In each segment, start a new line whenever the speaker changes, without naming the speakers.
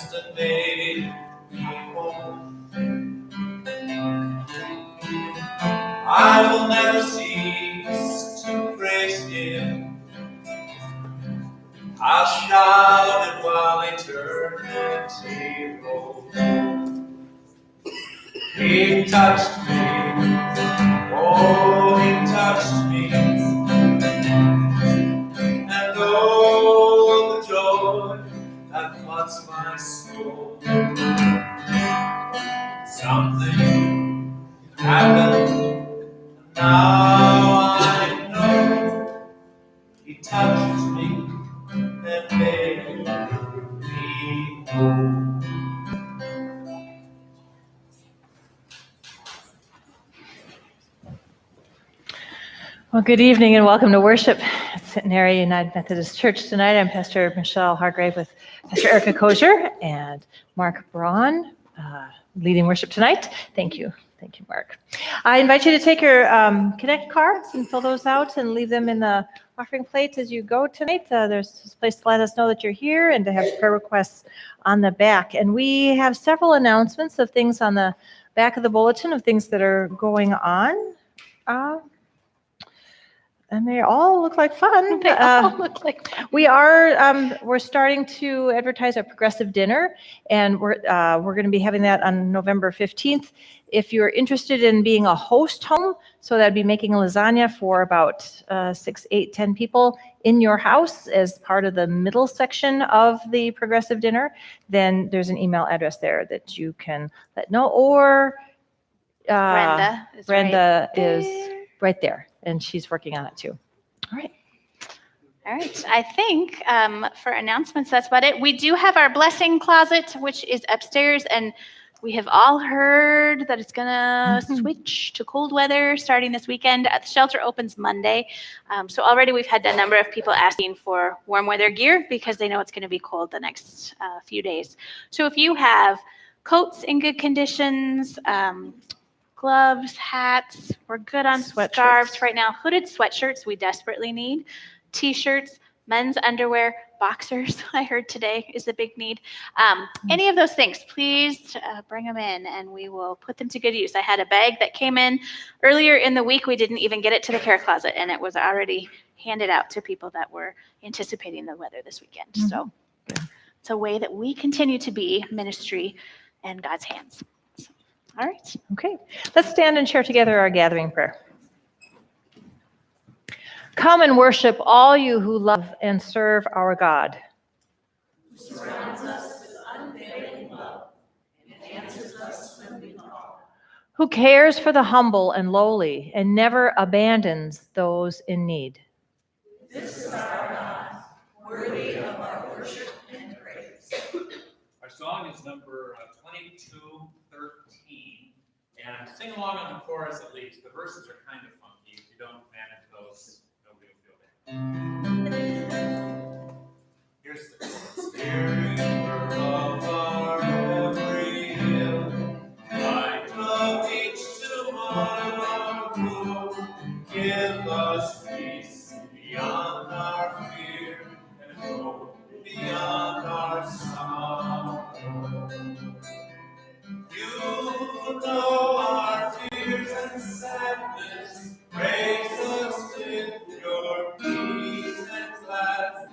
rest and made me whole. I will never cease to praise Him. I'll shout it while eternity rolls. He touched me, oh, He touched me, and oh, the joy that floods my soul. Something happened, and now I know He touched me and made me whole.
Well, good evening and welcome to worship at Centenary United Methodist Church tonight. I'm Pastor Michelle Hargrave with Pastor Erica Kosher and Mark Braun leading worship tonight. Thank you. Thank you, Mark. I invite you to take your Connect cards and fill those out and leave them in the offering plate as you go tonight. There's a place to let us know that you're here and to have prayer requests on the back. And we have several announcements of things on the back of the bulletin of things that are going on. And they all look like fun.
They all look like fun.
We're starting to advertise our progressive dinner, and we're going to be having that on November 15th. If you're interested in being a host home, so that'd be making a lasagna for about 6, 8, 10 people in your house as part of the middle section of the progressive dinner, then there's an email address there that you can let know. Or Brenda is right there, and she's working on it too. All right.
All right. I think for announcements, that's about it. We do have our blessing closet, which is upstairs, and we have all heard that it's going to switch to cold weather starting this weekend. The shelter opens Monday. So already we've had a number of people asking for warm weather gear because they know it's going to be cold the next few days. So if you have coats in good conditions, gloves, hats, we're good on scarves right now. Hooded sweatshirts we desperately need. T-shirts, men's underwear, boxers, I heard today is a big need. Any of those things, please bring them in and we will put them to good use. I had a bag that came in earlier in the week. We didn't even get it to the care closet and it was already handed out to people that were anticipating the weather this weekend. Mm-hmm. So it's a way that we continue to be ministry in God's hands. All right.
Okay. Let's stand and share together our gathering prayer. Come and worship all you who love and serve our God.
Who surrounds us with unfailing love and answers us when we call.
Who cares for the humble and lowly and never abandons those in need.
This is our God, worthy of our worship and praise.
Our song is number 2213, and sing along on the chorus at least. The verses are kind of funky. If you don't manage those, nobody will feel bad. Here's the chorus.
River of our every hill, light of each tomorrow, give us peace beyond our fear and hope beyond our sorrow. You know our fears and sadness, raise us with your peace and gladness.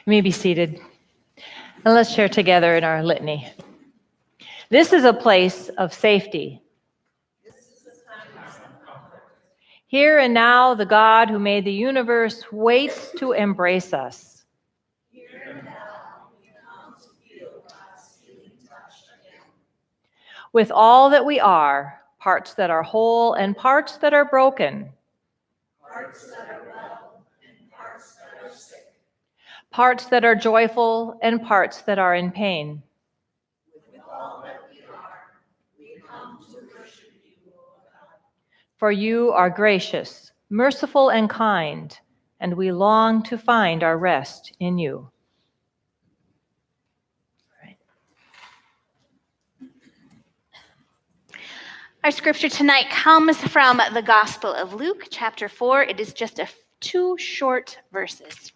You may be seated. And let's share together in our litany. This is a place of safety. Here and now, the God who made the universe waits to embrace us.
Here and now, we come to feel God's healing touch again.
With all that we are, parts that are whole and parts that are broken,
Parts that are well and parts that are sick.
parts that are joyful and parts that are in pain.
With all that we are, we come to worship you, O God.
For you are gracious, merciful, and kind, and we long to find our rest in you.
Our scripture tonight comes from the Gospel of Luke, chapter 4. It is just two short verses.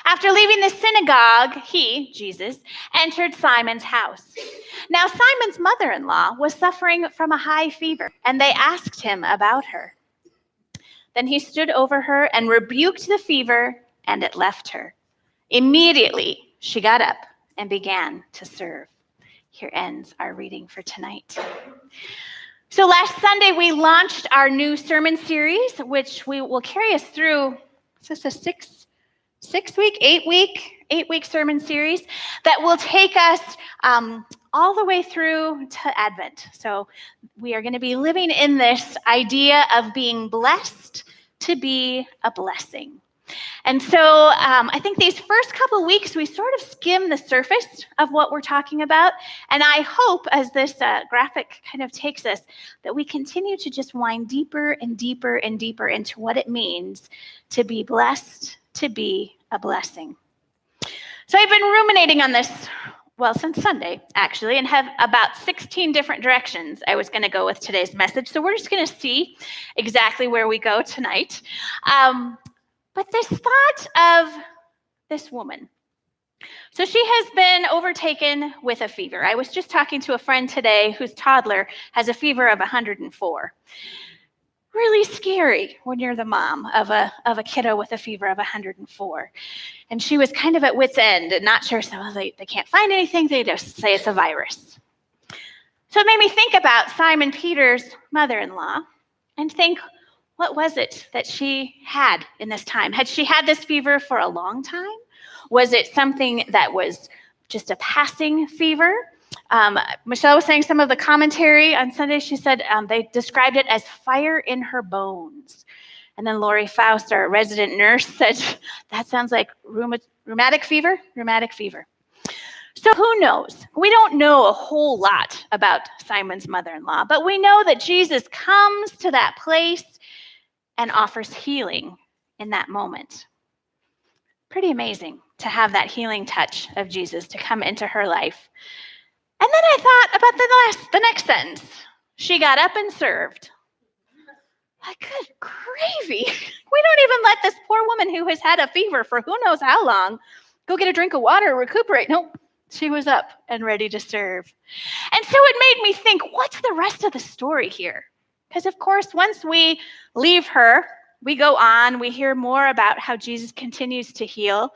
After leaving the synagogue, he, Jesus, entered Simon's house. Now Simon's mother-in-law was suffering from a high fever, and they asked him about her. Then he stood over her and rebuked the fever, and it left her. Immediately she got up and began to serve. Here ends our reading for tonight. So last Sunday, we launched our new sermon series, which will carry us through, is this a eight-week sermon series that will take us all the way through to Advent. So we are going to be living in this idea of being blessed to be a blessing. And so I think these first couple weeks, we sort of skim the surface of what we're talking about. And I hope, as this graphic kind of takes us, that we continue to just wind deeper and deeper and deeper into what it means to be blessed, to be a blessing. So I've been ruminating on this, well, since Sunday, actually, and have about 16 different directions I was going to go with today's message. So we're just going to see exactly where we go tonight. But this thought of this woman. So she has been overtaken with a fever. I was just talking to a friend today whose toddler has a fever of 104. Really scary when you're the mom of a kiddo with a fever of 104. And she was kind of at wit's end and not sure, so they can't find anything. They just say it's a virus. So it made me think about Simon Peter's mother-in-law and think, what was it that she had in this time? Had she had this fever for a long time? Was it something that was just a passing fever? Michelle was saying some of the commentary on Sunday. She said they described it as fire in her bones. And then Lori Faust, our resident nurse, said, that sounds like rheumatic fever. So who knows? We don't know a whole lot about Simon's mother-in-law, but we know that Jesus comes to that place and offers healing in that moment. Pretty amazing to have that healing touch of Jesus to come into her life. And then I thought about the next sentence. She got up and served. Like, good gravy. We don't even let this poor woman who has had a fever for who knows how long go get a drink of water, recuperate. Nope, she was up and ready to serve. And so it made me think, what's the rest of the story here? Because, of course, once we leave her, we go on, we hear more about how Jesus continues to heal,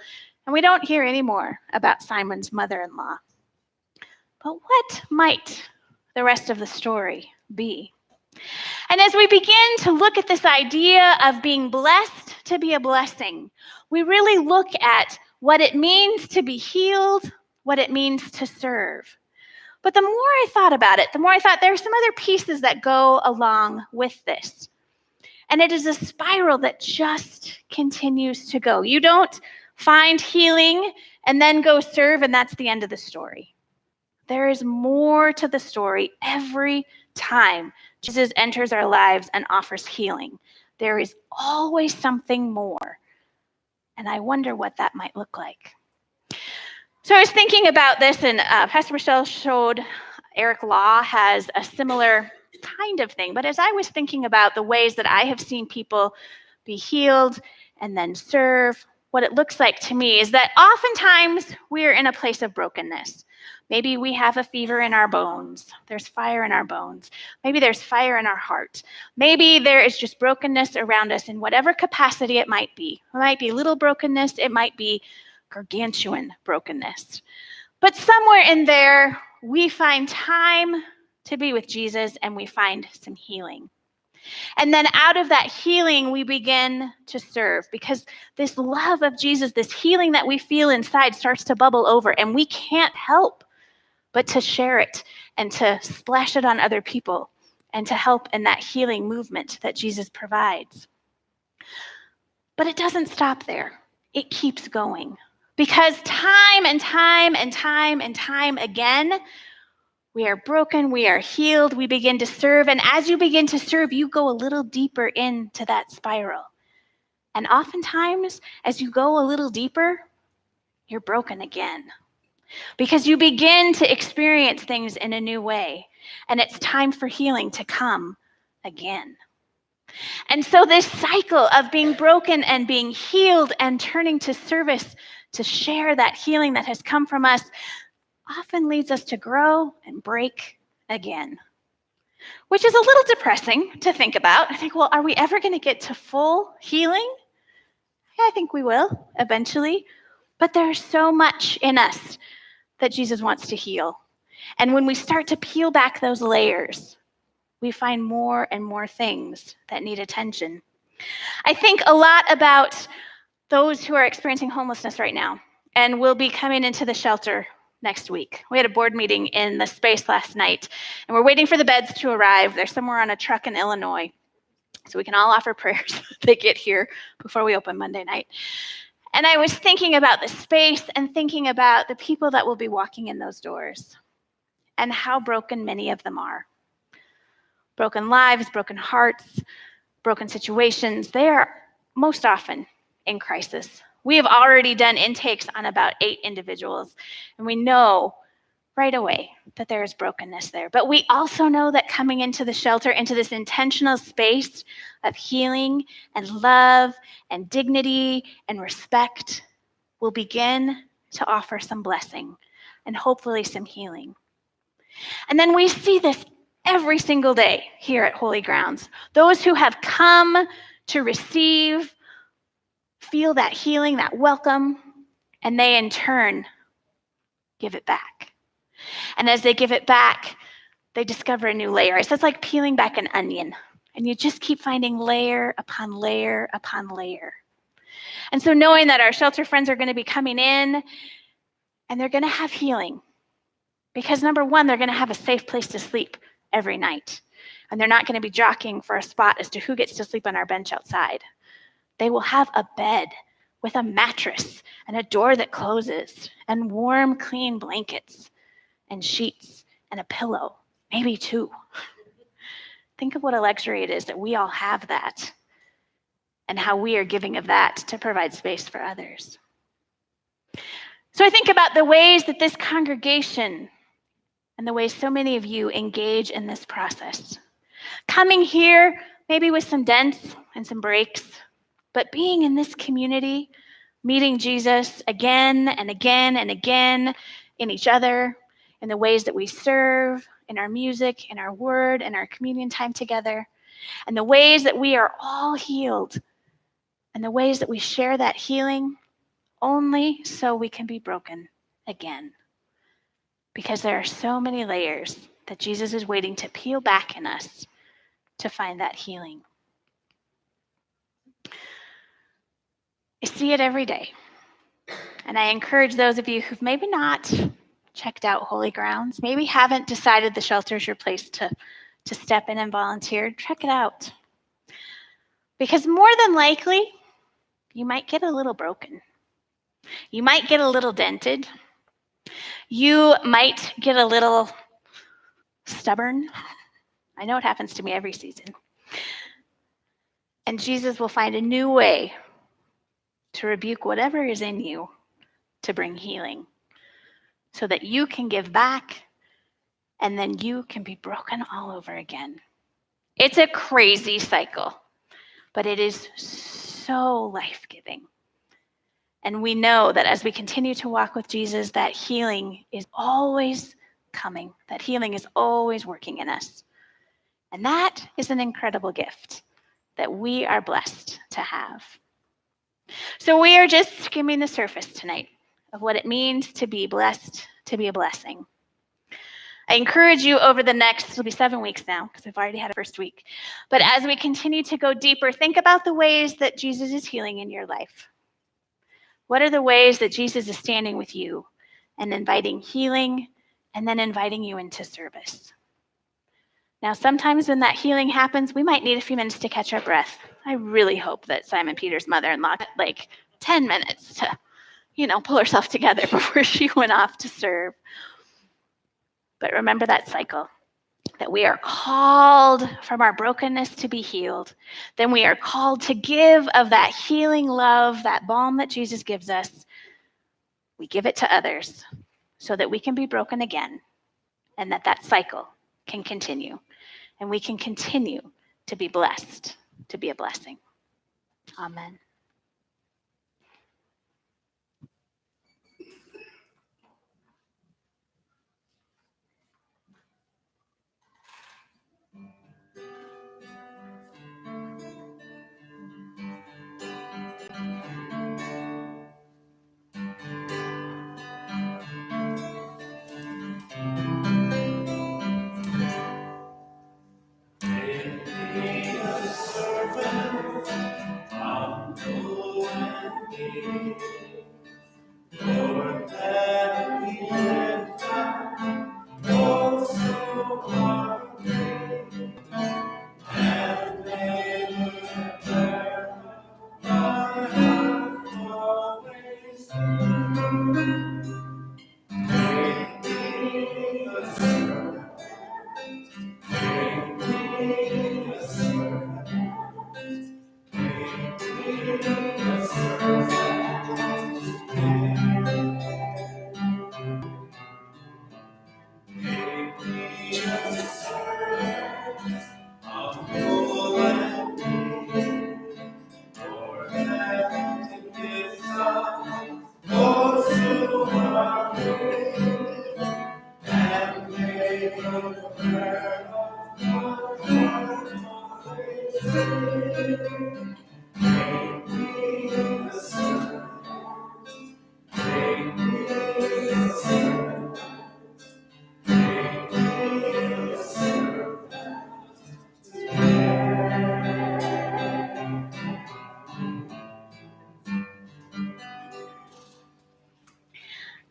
and we don't hear any more about Simon's mother-in-law. But what might the rest of the story be? And as we begin to look at this idea of being blessed to be a blessing, we really look at what it means to be healed, what it means to serve. But the more I thought about it, the more I thought there are some other pieces that go along with this. And it is a spiral that just continues to go. You don't find healing and then go serve, and that's the end of the story. There is more to the story every time Jesus enters our lives and offers healing. There is always something more. And I wonder what that might look like. So I was thinking about this, and Pastor Michelle showed Eric Law has a similar kind of thing. But as I was thinking about the ways that I have seen people be healed and then serve, what it looks like to me is that oftentimes we're in a place of brokenness. Maybe we have a fever in our bones. There's fire in our bones. Maybe there's fire in our heart. Maybe there is just brokenness around us in whatever capacity it might be. It might be little brokenness. It might be gargantuan brokenness. But somewhere in there, we find time to be with Jesus and we find some healing. And then out of that healing, we begin to serve because this love of Jesus, this healing that we feel inside starts to bubble over and we can't help but to share it and to splash it on other people and to help in that healing movement that Jesus provides. But it doesn't stop there. It keeps going because time and time and time and time again, we are broken, we are healed, we begin to serve. And as you begin to serve, you go a little deeper into that spiral. And oftentimes, as you go a little deeper, you're broken again. Because you begin to experience things in a new way. And it's time for healing to come again. And so this cycle of being broken and being healed and turning to service to share that healing that has come from us often leads us to grow and break again, which is a little depressing to think about. I think, well, are we ever going to get to full healing? Yeah, I think we will eventually, but there's so much in us that Jesus wants to heal. And when we start to peel back those layers, we find more and more things that need attention. I think a lot about those who are experiencing homelessness right now and will be coming into the shelter next week. We had a board meeting in the space last night, and we're waiting for the beds to arrive. They're somewhere on a truck in Illinois, so we can all offer prayers they get here before we open Monday night. And I was thinking about the space and thinking about the people that will be walking in those doors and how broken many of them are. Broken lives, broken hearts, broken situations. They are most often in crisis. We have already done intakes on about 8 individuals, and we know right away that there is brokenness there. But we also know that coming into the shelter, into this intentional space of healing and love and dignity and respect, will begin to offer some blessing and hopefully some healing. And then we see this every single day here at Holy Grounds. Those who have come to receive feel that healing, that welcome, and they in turn give it back. And as they give it back, they discover a new layer. So it's like peeling back an onion, and you just keep finding layer upon layer upon layer. And so knowing that our shelter friends are going to be coming in and they're going to have healing, because number one, they're going to have a safe place to sleep every night. And they're not going to be jockeying for a spot as to who gets to sleep on our bench outside. They will have a bed with a mattress and a door that closes and warm, clean blankets and sheets and a pillow, maybe 2. Think of what a luxury it is that we all have that and how we are giving of that to provide space for others. So I think about the ways that this congregation and the ways so many of you engage in this process. Coming here, maybe with some dents and some breaks, but being in this community, meeting Jesus again and again and again in each other, in the ways that we serve, in our music, in our word, in our communion time together, and the ways that we are all healed, and the ways that we share that healing only so we can be broken again. Because there are so many layers that Jesus is waiting to peel back in us to find that healing. I see it every day. And I encourage those of you who've maybe not checked out Holy Grounds, maybe haven't decided the shelter is your place to step in and volunteer, check it out. Because more than likely, you might get a little broken. You might get a little dented. You might get a little stubborn. I know it happens to me every season. And Jesus will find a new way to rebuke whatever is in you to bring healing so that you can give back and then you can be broken all over again. It's a crazy cycle, but it is so life-giving. And we know that as we continue to walk with Jesus, that healing is always coming, that healing is always working in us. And that is an incredible gift that we are blessed to have. So we are just skimming the surface tonight. of what it means to be blessed, to be a blessing. I encourage you over the next, it'll be 7 weeks now, because we've already had a first week. But as we continue to go deeper, think about the ways that Jesus is healing in your life. What are the ways that Jesus is standing with you and inviting healing and then inviting you into service? Now, sometimes when that healing happens, we might need a few minutes to catch our breath. I really hope that Simon Peter's mother-in-law had like 10 minutes to, pull herself together before she went off to serve. But remember that cycle, that we are called from our brokenness to be healed. Then we are called to give of that healing love, that balm that Jesus gives us. We give it to others so that we can be broken again and that cycle can continue and we can continue to be blessed, to be a blessing. Amen.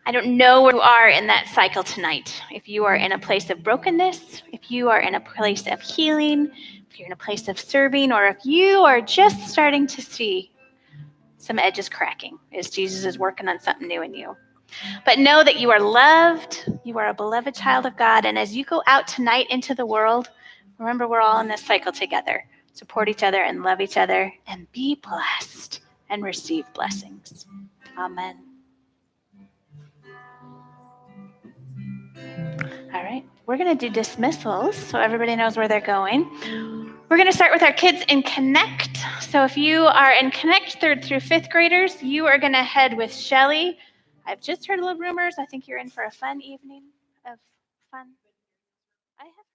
I don't know where you are in that cycle tonight. If you are in a place of brokenness, if you are in a place of healing, if you're in a place of serving, or if you are just starting to see some edges cracking as Jesus is working on something new in you. But know that you are loved, you are a beloved child of God, and as you go out tonight into the world, remember we're all in this cycle together. Support each other and love each other and be blessed and receive blessings. Amen. All right, we're going to do dismissals so everybody knows where they're going. We're going to start with our kids in Connect. So if you are in Connect 3rd through 5th graders, you are going to head with Shelly. I've just heard little rumors. I think you're in for a fun evening of fun. I have